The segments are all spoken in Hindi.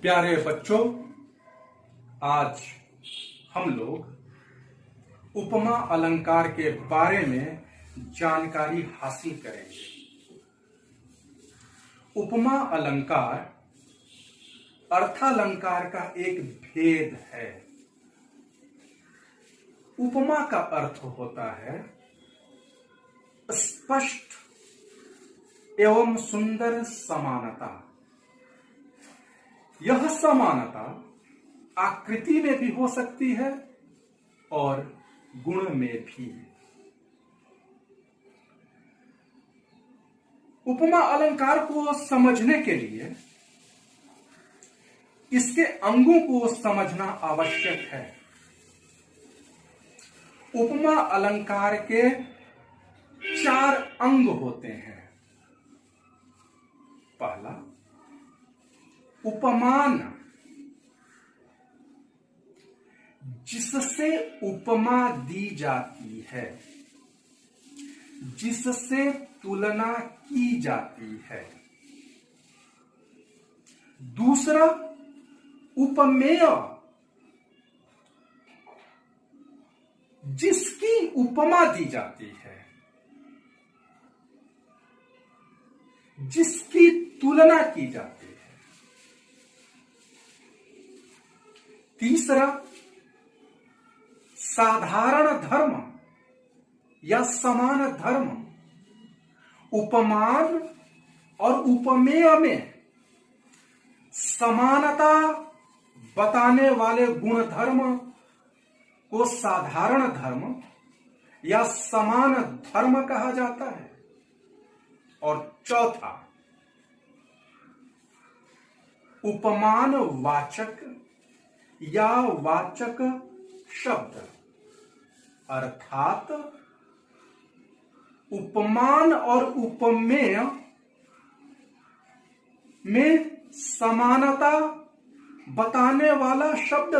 प्यारे बच्चों, आज हम लोग उपमा अलंकार के बारे में जानकारी हासिल करेंगे। उपमा अलंकार अर्थालंकार का एक भेद है। उपमा का अर्थ होता है स्पष्ट एवं सुंदर समानता। यह समानता आकृति में भी हो सकती है और गुण में भी। उपमा अलंकार को समझने के लिए इसके अंगों को समझना आवश्यक है। उपमा अलंकार के 4 अंग होते हैं। पहला, उपमान, जिससे उपमा दी जाती है, जिससे तुलना की जाती है। दूसरा, उपमेय, जिसकी उपमा दी जाती है, जिसकी तुलना की जाती है। तीसरा, साधारण धर्म या समान धर्म। उपमान और उपमेय में समानता बताने वाले गुण धर्म को साधारण धर्म या समान धर्म कहा जाता है। और चौथा, उपमान वाचक या वाचक शब्द, अर्थात उपमान और उपमेय में समानता बताने वाला शब्द,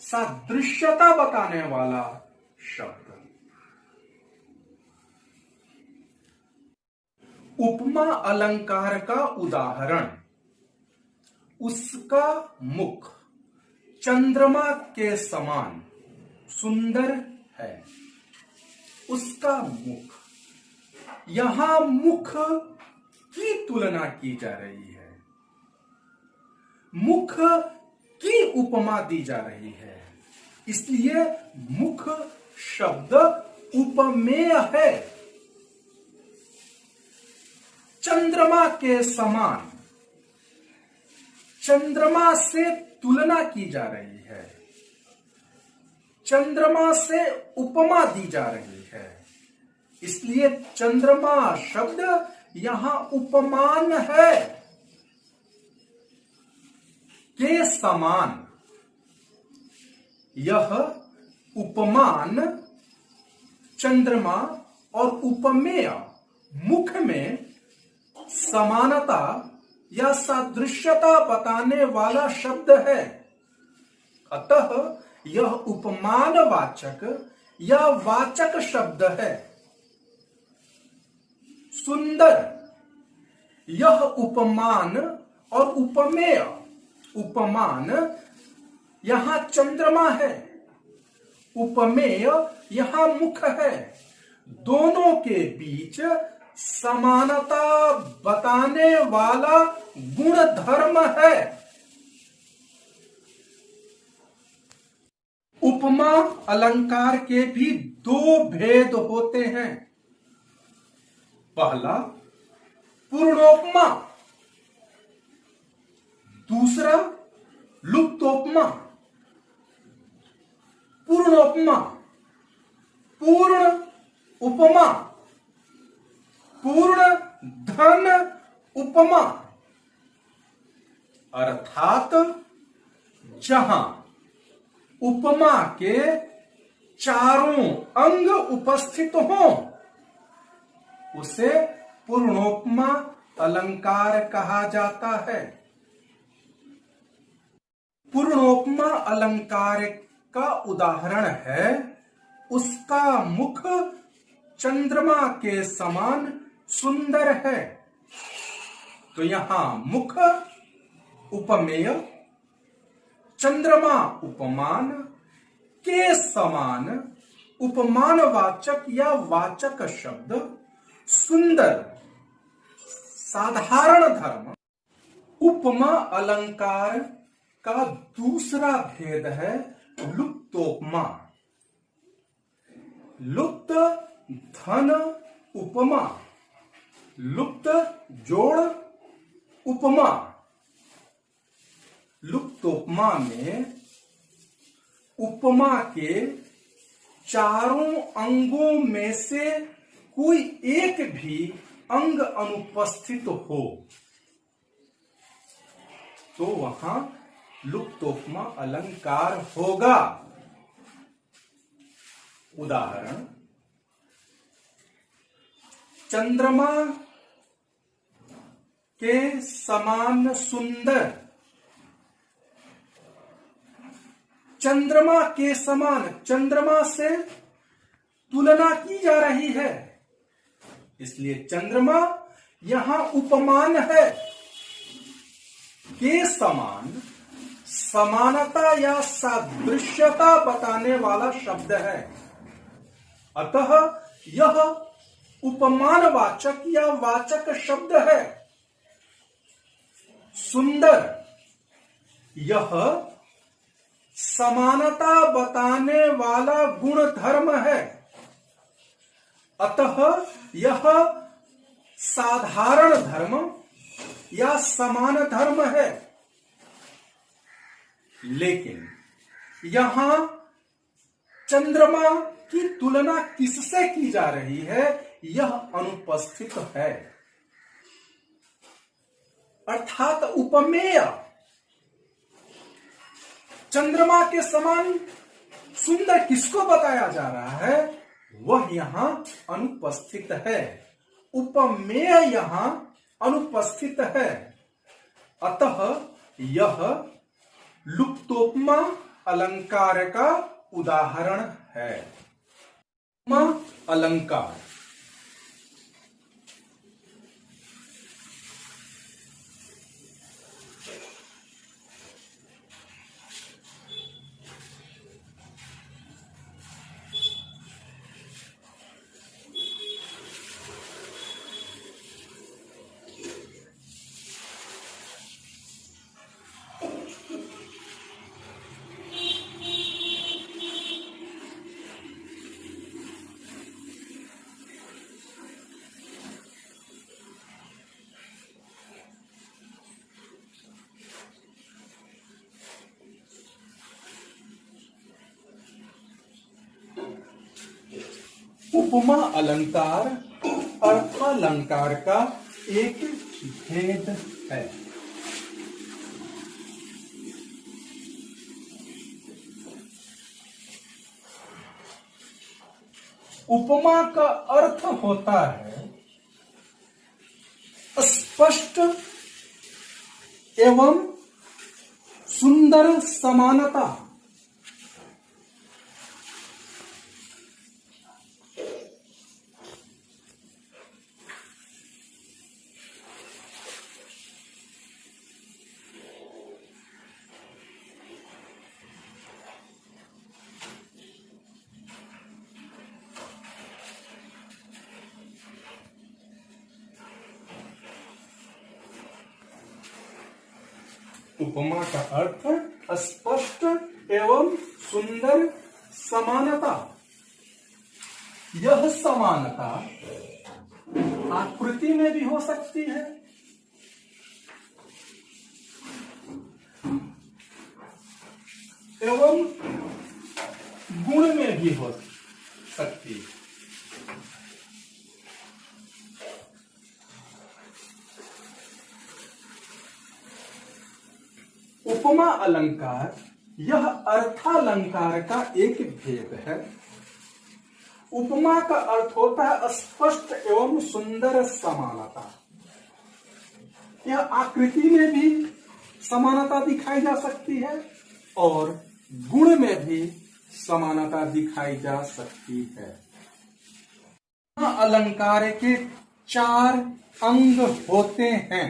सादृश्यता बताने वाला शब्द। उपमा अलंकार का उदाहरण, उसका मुख चंद्रमा के समान सुंदर है। उसका मुख, यहां मुख की तुलना की जा रही है, मुख की उपमा दी जा रही है, इसलिए मुख शब्द उपमेय है। चंद्रमा के समान, चंद्रमा से तुलना की जा रही है, चंद्रमा से उपमा दी जा रही है, इसलिए चंद्रमा शब्द यहां उपमान है। के समान, यह उपमान चंद्रमा और उपमेय मुख में समानता या सादृश्यता बताने वाला शब्द है। अतः यह उपमान वाचक या वाचक शब्द है। सुंदर, यह उपमान और उपमेय, उपमान यहां चंद्रमा है, उपमेय यहां मुख है। दोनों के बीच समानता बताने वाला गुण धर्म है। उपमा अलंकार के भी 2 भेद होते हैं। पहला, पूर्णोपमा, दूसरा लुप्तोपमा। पूर्णोपमा, पूर्ण उपमा, पूर्ण धन उपमा, अर्थात जहां उपमा के चारों अंग उपस्थित हों उसे पूर्णोपमा अलंकार कहा जाता है। पूर्णोपमा अलंकार का उदाहरण है, उसका मुख चंद्रमा के समान सुंदर है। तो यहां मुख उपमेय, चंद्रमा उपमान के समान उपमानवाचक या वाचक शब्द, सुंदर साधारण धर्म। उपमा अलंकार का दूसरा भेद है लुप्तोपमा। लुप्त धन उपमा, लुप्त जोड़ उपमा। लुप्तोपमा में उपमा के चारों अंगों में से कोई एक भी अंग अनुपस्थित हो तो वहां लुप्तोपमा अलंकार होगा। उदाहरण, चंद्रमा के समान सुंदर। चंद्रमा के समान, चंद्रमा से तुलना की जा रही है, इसलिए चंद्रमा यहां उपमान है। के समान समानता या सादृश्यता बताने वाला शब्द है, अतः यह उपमानवाचक या वाचक शब्द है। सुंदर, यह समानता बताने वाला गुण धर्म है, अतः यह साधारण धर्म या समान धर्म है। लेकिन यहां चंद्रमा की तुलना किससे की जा रही है, यह अनुपस्थित है, अर्थात उपमेय। चंद्रमा के समान सुंदर किसको बताया जा रहा है, वह यहां अनुपस्थित है। उपमेय यहां अनुपस्थित है, अतः यह लुप्तोपमा अलंकार का उदाहरण है। उपमा अलंकार। उपमा अलंकार अर्थालंकार का एक भेद है। उपमा का अर्थ होता है स्पष्ट एवं सुंदर समानता। उपमा का अर्थ स्पष्ट एवं सुंदर समानता। यह समानता आकृति में भी हो सकती है, एवं गुण में भी हो सकती है। उपमा अलंकार यह अर्थालंकार का एक भेद है। उपमा का अर्थ होता है स्पष्ट एवं सुंदर समानता। यह आकृति में भी समानता दिखाई जा सकती है और गुण में भी समानता दिखाई जा सकती है। अलंकार के 4 अंग होते हैं।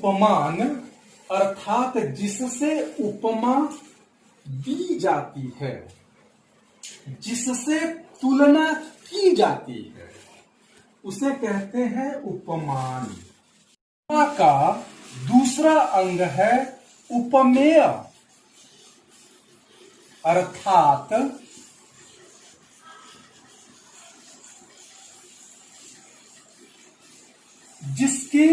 उपमान अर्थात जिससे उपमा दी जाती है, जिससे तुलना की जाती है, उसे कहते हैं उपमान। उपमा का दूसरा अंग है उपमेय अर्थात जिसकी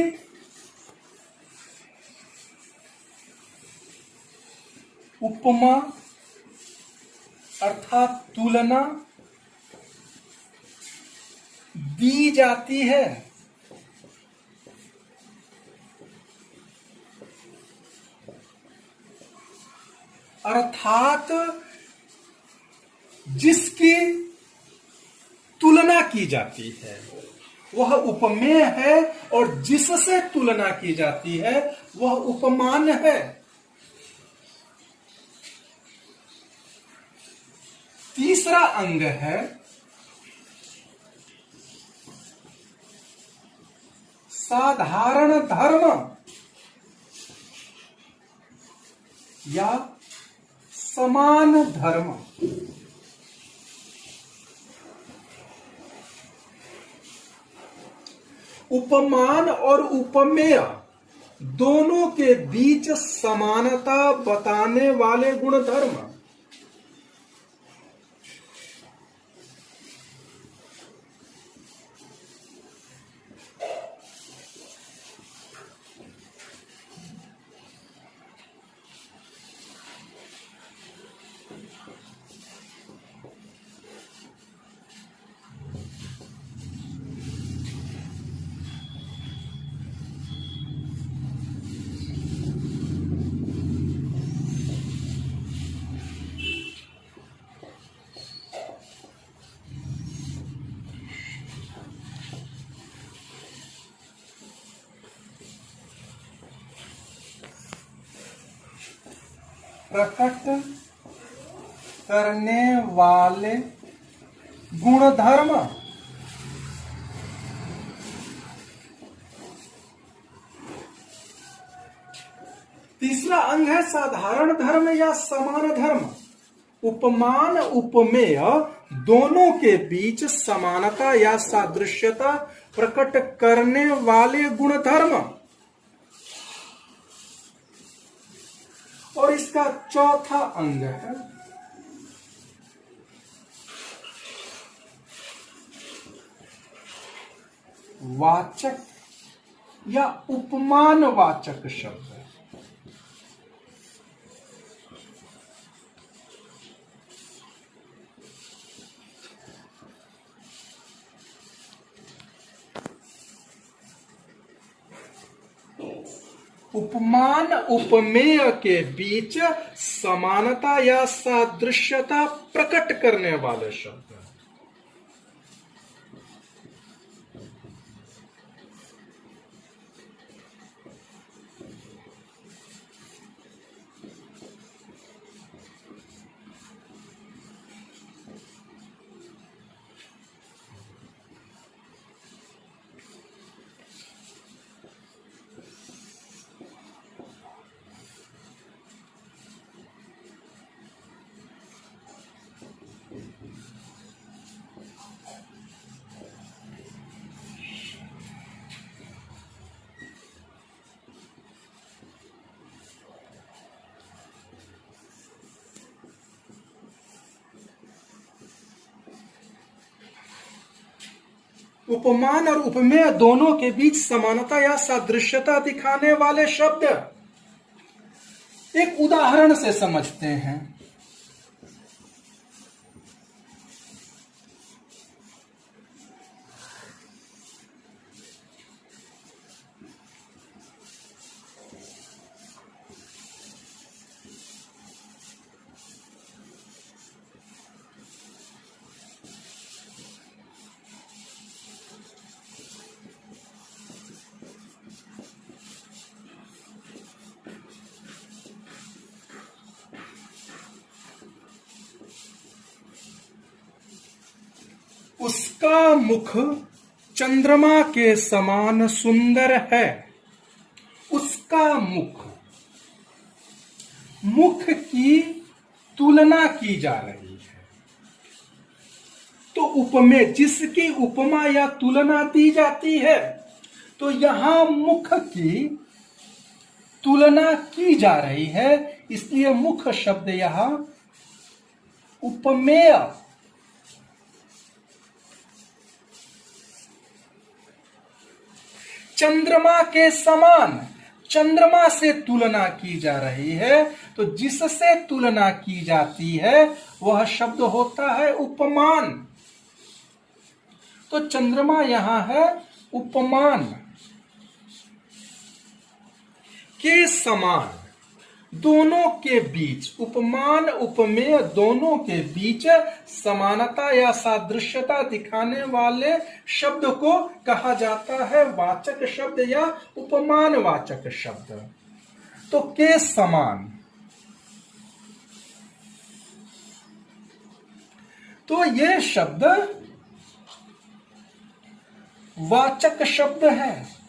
उपमा अर्थात तुलना दी जाती है। अर्थात जिसकी तुलना की जाती है वह उपमेय है, और जिससे तुलना की जाती है वह उपमान है। तीसरा अंग है साधारण धर्म या समान धर्म। उपमान और उपमेय दोनों के बीच समानता बताने वाले गुणधर्म। प्रकट करने वाले गुणधर्म। तीसरा अंग है साधारण धर्म या समान धर्म। उपमान उपमेय दोनों के बीच समानता या सादृश्यता प्रकट करने वाले गुणधर्म। और इसका चौथा अंग है वाचक या उपमानवाचक शब्द। उपमान उपमेय के बीच समानता या सादृश्यता प्रकट करने वाले शब्द। उपमान और उपमेय दोनों के बीच समानता या सादृश्यता दिखाने वाले शब्द। एक उदाहरण से समझते हैं। उसका मुख चंद्रमा के समान सुंदर है। उसका जिसका मुख की तुलना की जा रही है, तो उपमेय जिसकी उपमा या तुलना दी जाती है, तो यहां मुख की तुलना की जा रही है, इसलिए मुख शब्द यहां उपमेय। चंद्रमा के समान, चंद्रमा से तुलना की जा रही है, तो जिससे तुलना की जाती है वह शब्द होता है उपमान। तो चंद्रमा यहां है उपमान। के समान, दोनों के बीच, उपमान उपमेय दोनों के बीच समानता या सादृश्यता दिखाने वाले शब्द को कहा जाता है वाचक शब्द या उपमान वाचक शब्द। तो के समान, तो ये शब्द वाचक शब्द है।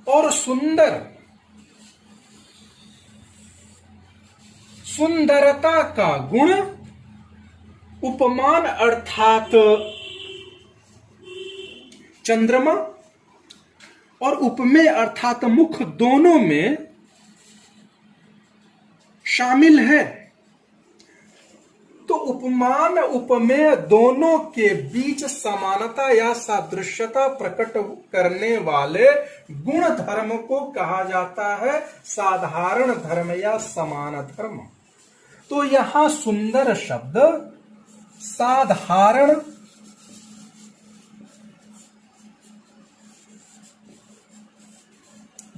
और सुंदर, सुंदरता का गुण उपमान अर्थात चंद्रमा और उपमेय अर्थात मुख दोनों में शामिल है। तो उपमान उपमेय दोनों के बीच समानता या सादृश्यता प्रकट करने वाले गुण धर्म को कहा जाता है साधारण धर्म या समान धर्म। तो यहां सुंदर शब्द साधारण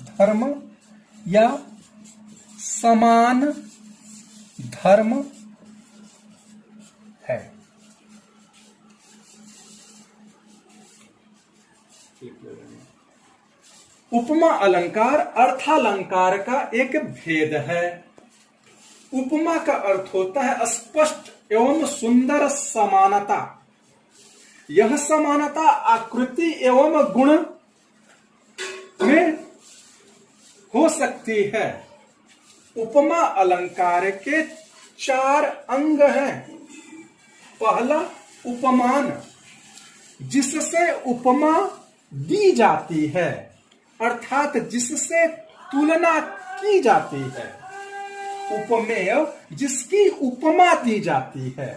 धर्म या समान धर्म है। उपमा अलंकार अर्थालंकार का एक भेद है। उपमा का अर्थ होता है स्पष्ट एवं सुंदर समानता। यह समानता आकृति एवं गुण में हो सकती है। उपमा अलंकार के 4 अंग हैं। पहला उपमान, जिससे उपमा दी जाती है, अर्थात जिससे तुलना की जाती है। उपमेय, जिसकी उपमा दी जाती है,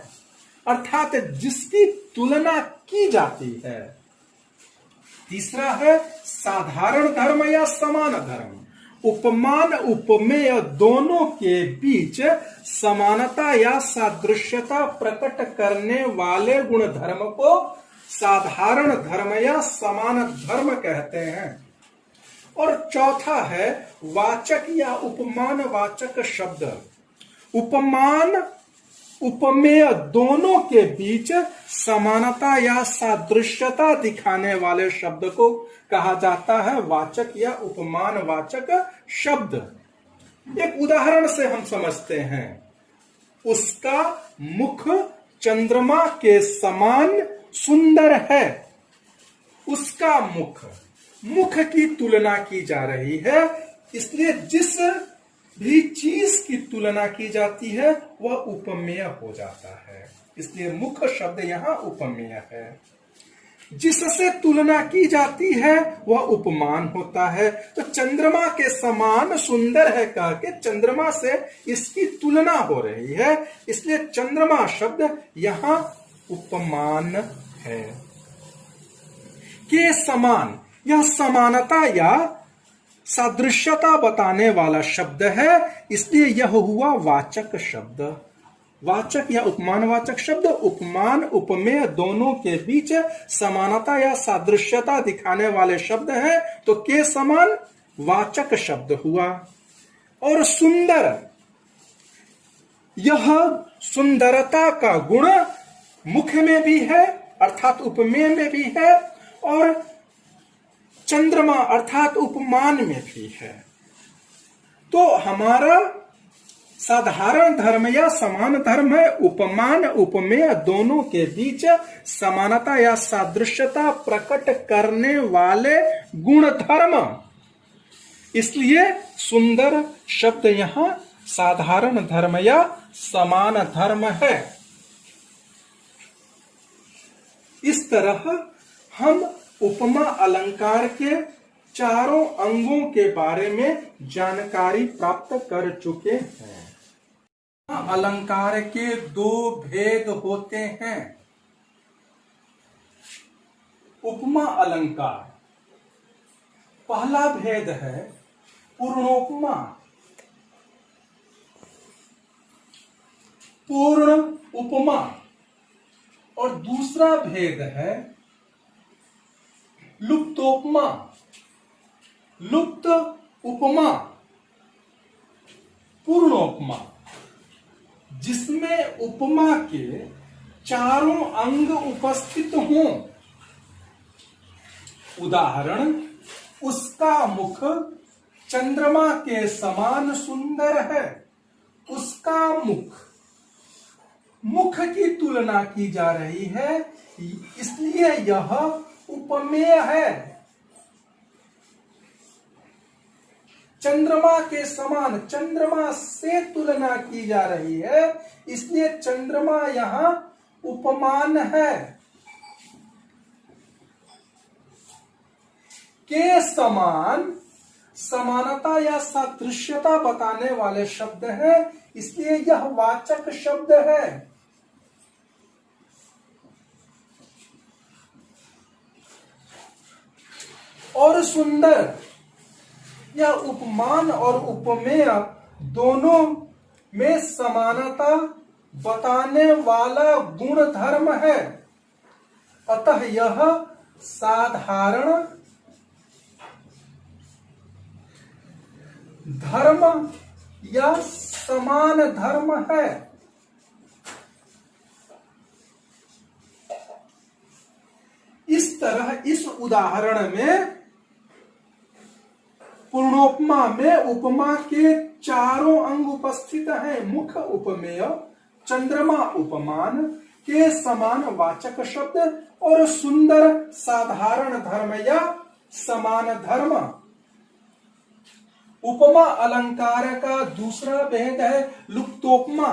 अर्थात जिसकी तुलना की जाती है। तीसरा है साधारण धर्म या समान धर्म। उपमान उपमेय दोनों के बीच समानता या सादृश्यता प्रकट करने वाले गुण धर्म को साधारण धर्म या समान धर्म कहते हैं। और चौथा है वाचक या उपमान वाचक शब्द। उपमान उपमेय दोनों के बीच समानता या सादृश्यता दिखाने वाले शब्द को कहा जाता है वाचक या उपमान वाचक शब्द। एक उदाहरण से हम समझते हैं। उसका मुख चंद्रमा के समान सुंदर है। उसका मुख की तुलना की जा रही है, इसलिए जिस भी चीज की तुलना की जाती है वह उपमेय हो जाता है। इसलिए मुख शब्द यहां उपमेय है। जिससे तुलना की जाती है वह उपमान होता है। तो चंद्रमा के समान सुंदर है कह के चंद्रमा से इसकी तुलना हो रही है, इसलिए चंद्रमा शब्द यहां उपमान है। के समान, यह समानता या सादृश्यता बताने वाला शब्द है, इसलिए यह हुआ वाचक शब्द। वाचक या उपमान वाचक शब्द उपमान उपमेय दोनों के बीच समानता या सादृश्यता दिखाने वाले शब्द हैं, तो के समान वाचक शब्द हुआ। और सुंदर, यह सुंदरता का गुण मुख में भी है अर्थात उपमेय में भी है, और चंद्रमा अर्थात उपमान में भी है। तो हमारा साधारण धर्म या समान धर्म है। उपमान उपमेय दोनों के बीच समानता या सादृश्यता प्रकट करने वाले गुण धर्म। इसलिए सुंदर शब्द यहां साधारण धर्म या समान धर्म है। इस तरह हम उपमा अलंकार के चारों अंगों के बारे में जानकारी प्राप्त कर चुके हैं। अलंकार के दो भेद होते हैं। उपमा अलंकार, पहला भेद है पूर्णोपमा, पूर्ण उपमा, और दूसरा भेद है लुप्तोपमा, लुप्त उपमा। पूर्णोपमा जिसमें उपमा के चारों अंग उपस्थित हों। उदाहरण, उसका मुख चंद्रमा के समान सुंदर है। उसका मुख की तुलना की जा रही है, इसलिए यह उपमेय है। चंद्रमा के समान, चंद्रमा से तुलना की जा रही है, इसलिए चंद्रमा यहां उपमान है। के समान समानता या सादृश्यता बताने वाले शब्द है, इसलिए यह वाचक शब्द है। और सुंदर, यह उपमान और उपमेय दोनों में समानता बताने वाला गुण धर्म है। अतः यह साधारण धर्म या समान धर्म है। इस तरह इस उदाहरण में पूर्णोपमा में उपमा के चारों अंग उपस्थित हैं। मुख उपमेय, चंद्रमा उपमान, के समान वाचक शब्द, और सुंदर साधारण धर्म या समान धर्म। उपमा अलंकार का दूसरा भेद है लुप्तोपमा,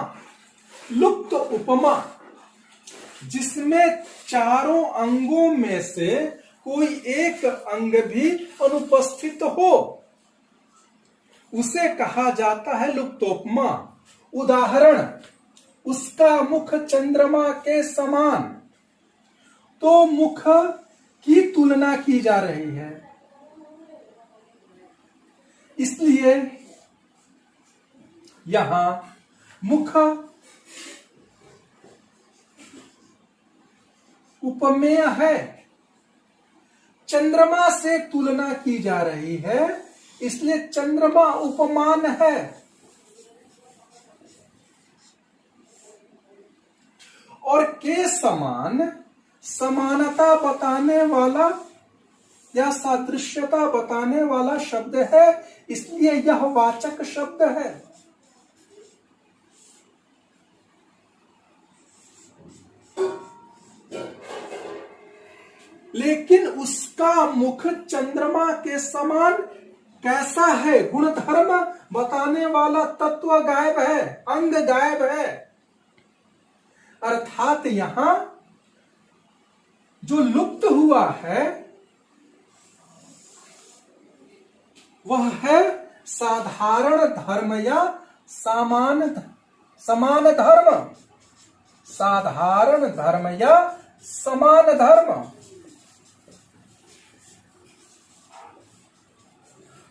लुप्त उपमा, जिसमें चारों अंगों में से कोई एक अंग भी अनुपस्थित हो, उसे कहा जाता है लुप्तोपमा। उदाहरण, उसका मुख चंद्रमा के समान, तो मुख की तुलना की जा रही है, इसलिए यहां मुख उपमेय है। चंद्रमा से तुलना की जा रही है, इसलिए चंद्रमा उपमान है। और के समान समानता बताने वाला या सादृश्यता बताने वाला शब्द है, इसलिए यह वाचक शब्द है। लेकिन उसका मुख चंद्रमा के समान कैसा है? गुणधर्म बताने वाला तत्व गायब है, अंग गायब है। अर्थात यहां जो लुप्त हुआ है वह है साधारण धर्म या समान धर्म, साधारण धर्म या समान धर्म।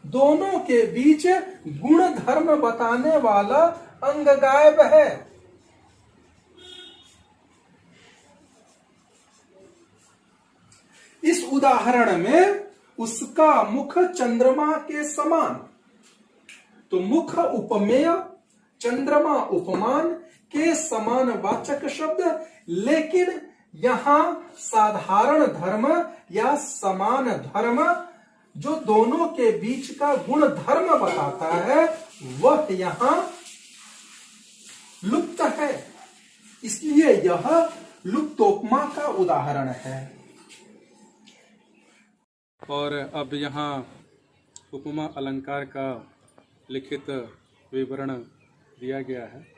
दोनों के बीच गुण धर्म बताने वाला अंग गायब है। इस उदाहरण में उसका मुख चंद्रमा के समान, तो मुख उपमेय, चंद्रमा उपमान, के समान वाचक शब्द। लेकिन यहां साधारण धर्म या समान धर्म जो दोनों के बीच का गुण धर्म बताता है, वह यहां इसलिए यह लुप्तोपमा का उदाहरण है। और अब यहाँ उपमा अलंकार का लिखित विवरण दिया गया है।